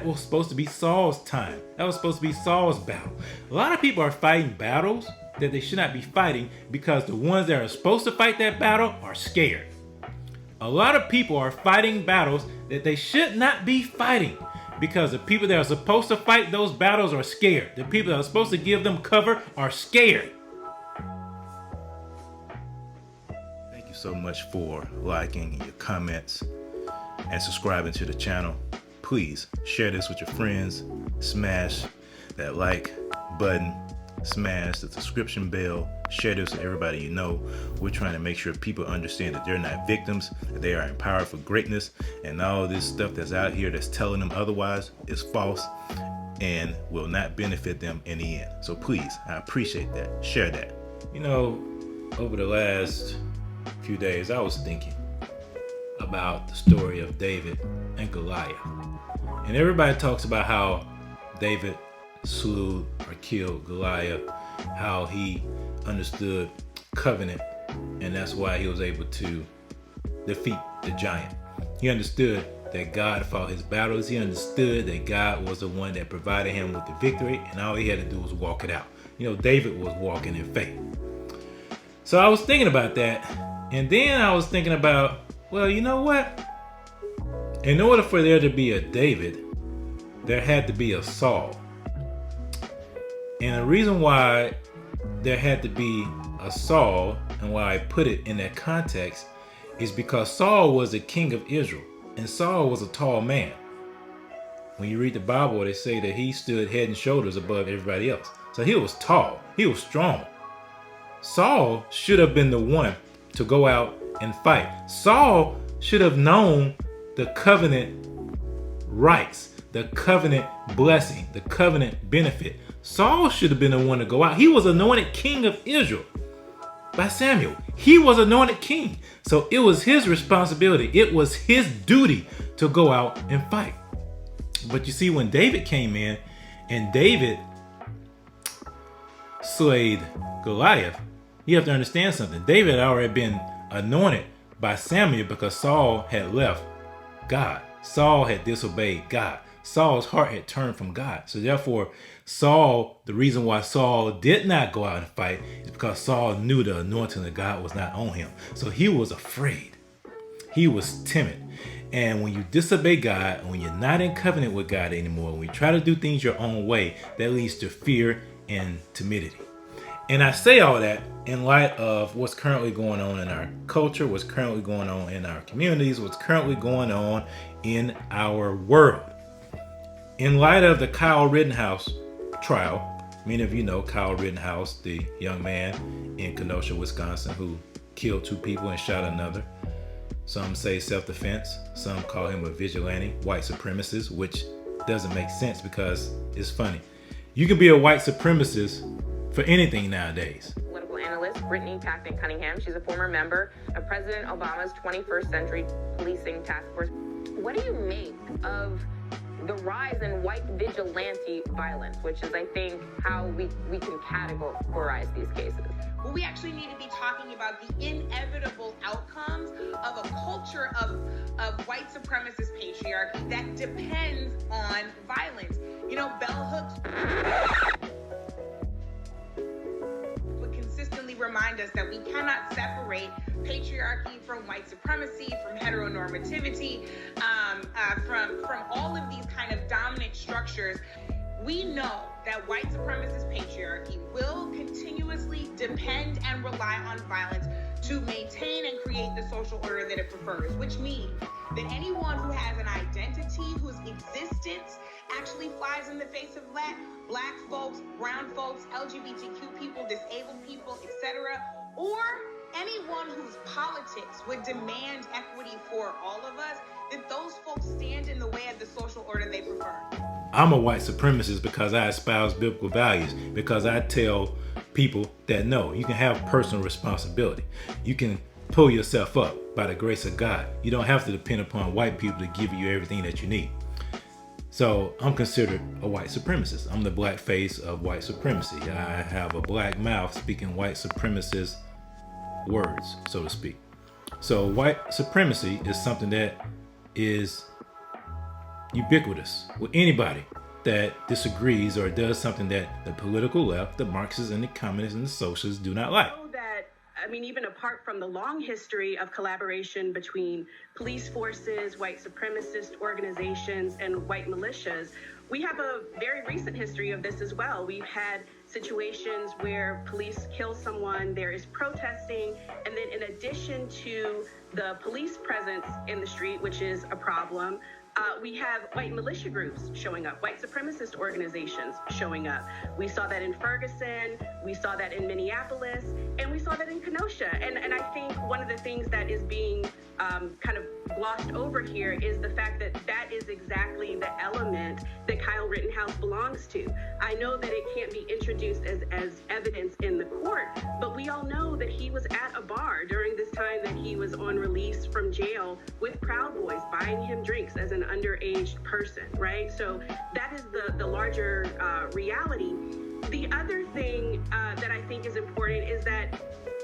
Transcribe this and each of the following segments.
that was supposed to be Saul's time. That was supposed to be Saul's battle. A lot of people are fighting battles that they should not be fighting because the ones that are supposed to fight that battle are scared. A lot of people are fighting battles that they should not be fighting because the people that are supposed to fight those battles are scared. The people that are supposed to give them cover are scared. Thank you so much for liking your comments and subscribing to the channel. Please share this with your friends. Smash that like button. Smash the subscription bell. Share this with everybody you know. We're trying to make sure people understand that they're not victims, that they are empowered for greatness, and all this stuff that's out here that's telling them otherwise is false and will not benefit them in the end. So please, I appreciate that. Share that. You know, over the last few days, I was thinking about the story of David and Goliath. And everybody talks about how David slew or killed Goliath, how he understood covenant, and that's why he was able to defeat the giant. He understood that God fought his battles. He understood that God was the one that provided him with the victory, and all he had to do was walk it out. You know, David was walking in faith. So I was thinking about that, and then I was thinking about, well, you know what? In order for there to be a David, there had to be a Saul. And the reason why there had to be a Saul, and why I put it in that context, is because Saul was the king of Israel, and Saul was a tall man. When you read the Bible, they say that he stood head and shoulders above everybody else. So he was tall, he was strong. Saul should have been the one to go out and fight. Saul should have known the covenant rights, the covenant blessing, the covenant benefit. Saul should have been the one to go out. He was anointed king of Israel by Samuel. He was anointed king. So it was his responsibility. It was his duty to go out and fight. But you see, when David came in and David slayed Goliath, you have to understand something. David had already been anointed by Samuel because Saul had left God. Saul had disobeyed God. Saul's heart had turned from God. So therefore, Saul, the reason why Saul did not go out and fight is because Saul knew the anointing of God was not on him. So he was afraid. He was timid. And when you disobey God, when you're not in covenant with God anymore, when you try to do things your own way, that leads to fear and timidity. And I say all that in light of what's currently going on in our culture, what's currently going on in our communities, what's currently going on in our world. In light of the Kyle Rittenhouse trial, many of you know Kyle Rittenhouse, the young man in Kenosha, Wisconsin, who killed 2 people and shot another. Some say self-defense. Some call him a vigilante, white supremacist, which doesn't make sense because it's funny. You can be a white supremacist for anything nowadays. Political analyst Brittany Packton Cunningham. She's a former member of President Obama's 21st Century Policing Task Force. What do you make of the rise in white vigilante violence, which is, I think, how we can categorize these cases? Well, we actually need to be talking about the inevitable outcomes of a culture of white supremacist patriarchy that depends on violence. You know, bell hooks would consistently remind us that we cannot separate patriarchy from white supremacy, from heteronormativity, from all of these kind of dominant structures. We know that white supremacist patriarchy will continuously depend and rely on violence to maintain and create the social order that it prefers, which means that anyone who has an identity, whose existence actually flies in the face of black folks, brown folks, LGBTQ people, disabled people, etc., or anyone whose politics would demand equity for all of us, that those folks stand in the way of the social order they prefer. I'm a white supremacist because I espouse biblical values, because I tell people that no, you can have personal responsibility. You can pull yourself up by the grace of God. You don't have to depend upon white people to give you everything that you need. So I'm considered a white supremacist. I'm the black face of white supremacy. I have a black mouth speaking white supremacist words, so to speak. So white supremacy is something that is ubiquitous with anybody that disagrees or does something that the political left, the Marxists and the communists and the socialists do not like. Even apart from the long history of collaboration between police forces, white supremacist organizations, and white militias, we have a very recent history of this as well. We've had situations where police kill someone, there is protesting, and then in addition to the police presence in the street, which is a problem, we have white militia groups showing up, white supremacist organizations showing up. We saw that in Ferguson, we saw that in Minneapolis, and we saw that in Kenosha. And I think one of the things that is being kind of glossed over here is the fact that that is exactly the element that Kyle Rittenhouse belongs to. I know that it can't be introduced as evidence in the court, but we all know that he was at a bar during this time that he was on release from jail with Proud Boys, buying him drinks as an underage person, right? So that is the larger reality. The other thing that I think is important is that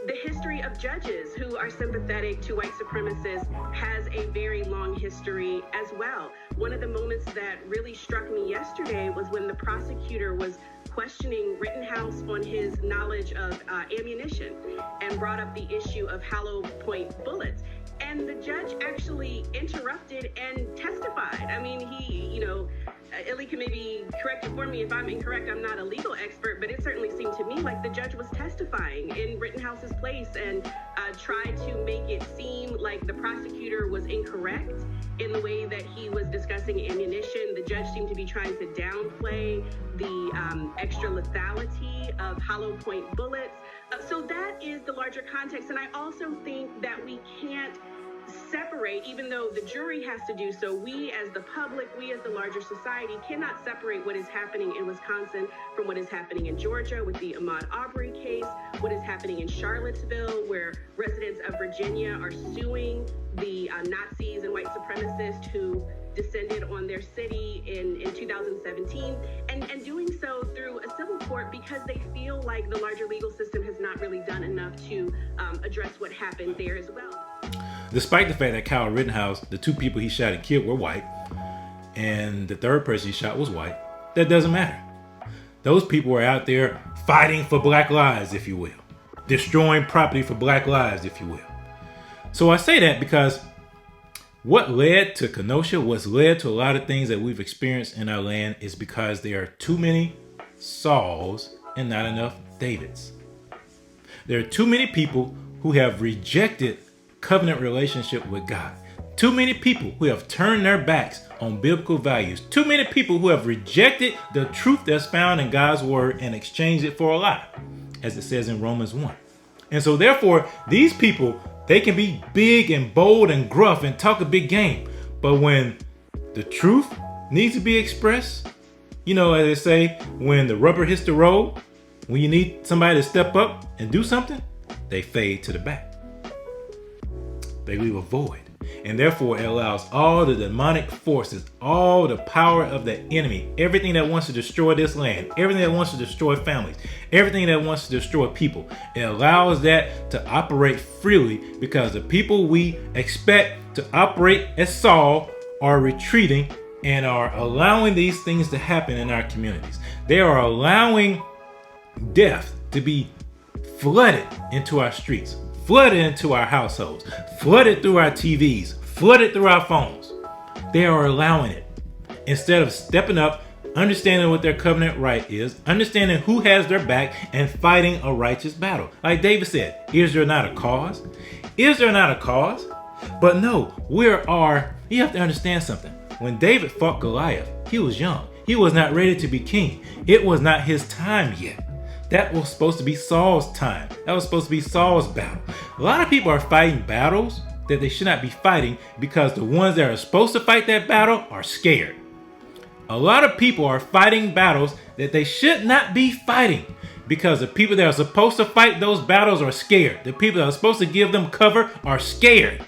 the history of judges who are sympathetic to white supremacists has a very long history as well. One of the moments that really struck me yesterday was when the prosecutor was questioning Rittenhouse on his knowledge of ammunition and brought up the issue of hollow point bullets. And the judge actually interrupted and testified. I mean, Illy can maybe correct it for me if I'm incorrect. I'm not a legal expert, but it certainly seemed to me like the judge was testifying in Rittenhouse's place and tried to make it seem like the prosecutor was incorrect in the way that he was discussing ammunition. The judge seemed to be trying to downplay the extra lethality of hollow point bullets. So that is the larger context. And I also think that we can't separate, even though the jury has to do so, we as the public, we as the larger society cannot separate what is happening in Wisconsin from what is happening in Georgia with the Ahmaud Arbery case, what is happening in Charlottesville, where residents of Virginia are suing the Nazis and white supremacists who descended on their city in 2017, and doing so through a civil court because they feel like the larger legal system has not really done enough to address what happened there as well. Despite the fact that Kyle Rittenhouse, the two people he shot and killed were white, and the third person he shot was white, that doesn't matter. Those people were out there fighting for black lives, if you will. Destroying property for black lives, if you will. So I say that because what led to Kenosha, what's led to a lot of things that we've experienced in our land is because there are too many Sauls and not enough Davids. There are too many people who have rejected covenant relationship with God. Too many people who have turned their backs on biblical values. Too many people who have rejected the truth that's found in God's word and exchanged it for a lie, as it says in Romans 1. And so therefore, these people, they can be big and bold and gruff and talk a big game. But when the truth needs to be expressed, as they say, when the rubber hits the road, when you need somebody to step up and do something, they fade to the back. They leave a void. And therefore, it allows all the demonic forces, all the power of the enemy, everything that wants to destroy this land, everything that wants to destroy families, everything that wants to destroy people, it allows that to operate freely because the people we expect to operate as Saul are retreating and are allowing these things to happen in our communities. They are allowing death to be flooded into our streets, flooded into our households, flooded through our TVs, flooded through our phones. They are allowing it. Instead of stepping up, understanding what their covenant right is, understanding who has their back, and fighting a righteous battle. Like David said, is there not a cause? Is there not a cause? But no, you have to understand something. When David fought Goliath, he was young. He was not ready to be king. It was not his time yet. That was supposed to be Saul's time. That was supposed to be Saul's battle. A lot of people are fighting battles that they should not be fighting because the ones that are supposed to fight that battle are scared. A lot of people are fighting battles that they should not be fighting because the people that are supposed to fight those battles are scared. The people that are supposed to give them cover are scared.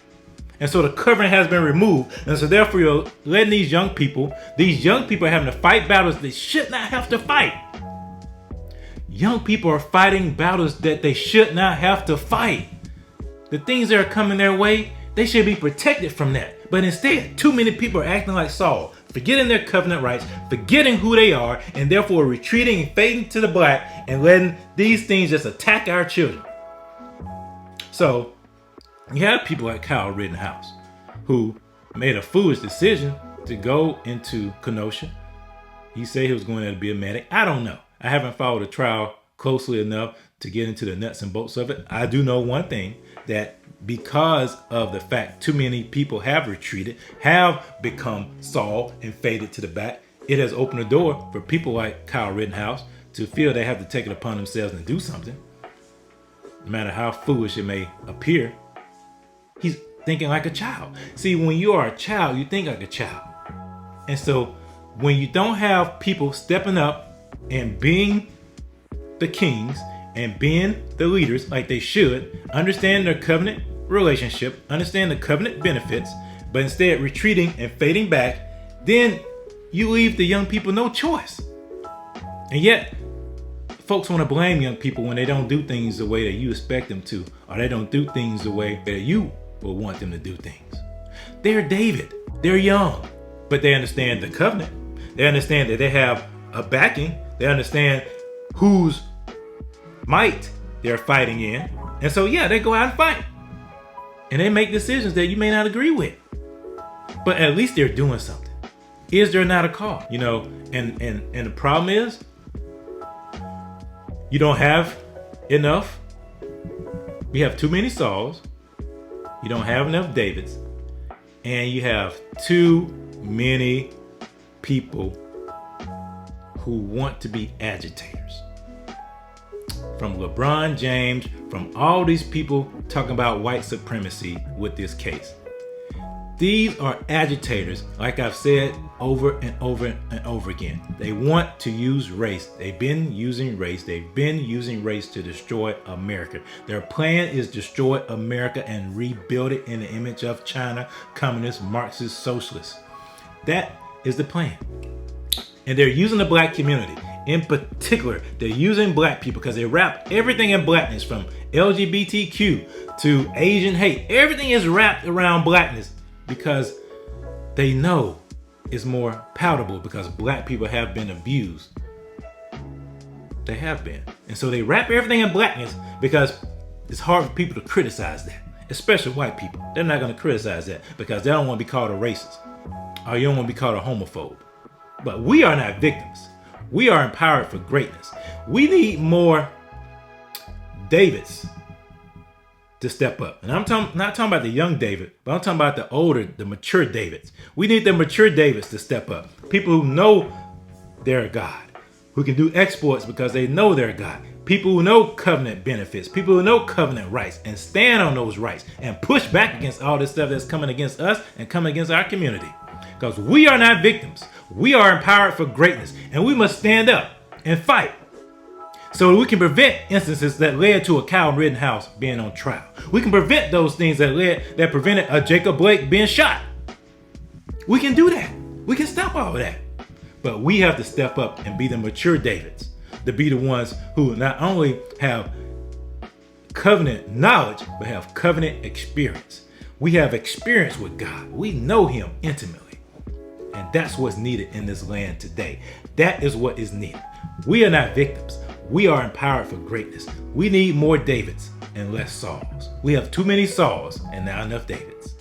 And so the covering has been removed. And so therefore you're letting these young people are having to fight battles they should not have to fight. Young people are fighting battles that they should not have to fight. The things that are coming their way, they should be protected from that. But instead, too many people are acting like Saul, forgetting their covenant rights, forgetting who they are, and therefore retreating and fading to the black and letting these things just attack our children. So you have people like Kyle Rittenhouse who made a foolish decision to go into Kenosha. He said he was going there to be a medic. I don't know. I haven't followed the trial closely enough to get into the nuts and bolts of it. I do know one thing, that because of the fact too many people have retreated, have become Saul and faded to the back, it has opened the door for people like Kyle Rittenhouse to feel they have to take it upon themselves and do something. No matter how foolish it may appear, he's thinking like a child. See, when you are a child, you think like a child. And so when you don't have people stepping up and being the kings and being the leaders like they should, understand their covenant relationship, understand the covenant benefits, but instead retreating and fading back, then you leave the young people no choice. And yet, folks want to blame young people when they don't do things the way that you expect them to, or they don't do things the way that you will want them to do things. They're David. They're young, but they understand the covenant. They understand that they have a backing. They understand whose might they're fighting in. And so, yeah, they go out and fight. And they make decisions that you may not agree with. But at least they're doing something. Is there not a call? You know, and the problem is, you don't have enough. We have too many Sauls. You don't have enough Davids. And you have too many people who want to be agitators. From LeBron James, from all these people talking about white supremacy with this case. These are agitators, like I've said over and over and over again. They want to use race. They've been using race. They've been using race to destroy America. Their plan is destroy America and rebuild it in the image of China, communist, Marxist, socialists. That is the plan. And they're using the black community. In particular, they're using black people because they wrap everything in blackness, from LGBTQ to Asian hate. Everything is wrapped around blackness because they know it's more palatable, because black people have been abused. They have been. And so they wrap everything in blackness because it's hard for people to criticize that, especially white people. They're not going to criticize that because they don't want to be called a racist, or you don't want to be called a homophobe. But we are not victims. We are empowered for greatness. We need more Davids to step up. And I'm not talking about the young David, but I'm talking about the older, the mature Davids. We need the mature Davids to step up. People who know they're God, who can do exploits because they know they're God. People who know covenant benefits, people who know covenant rights and stand on those rights and push back against all this stuff that's coming against us and coming against our community. Because we are not victims. We are empowered for greatness, and we must stand up and fight so we can prevent instances that led to a Kyle Rittenhouse being on trial. We can prevent those things that prevented a Jacob Blake being shot. We can do that. We can stop all of that. But we have to step up and be the mature Davids, to be the ones who not only have covenant knowledge, but have covenant experience. We have experience with God. We know him intimately. And that's what's needed in this land today. That is what is needed. We are not victims. We are empowered for greatness. We need more Davids and less Sauls. We have too many Sauls and not enough Davids.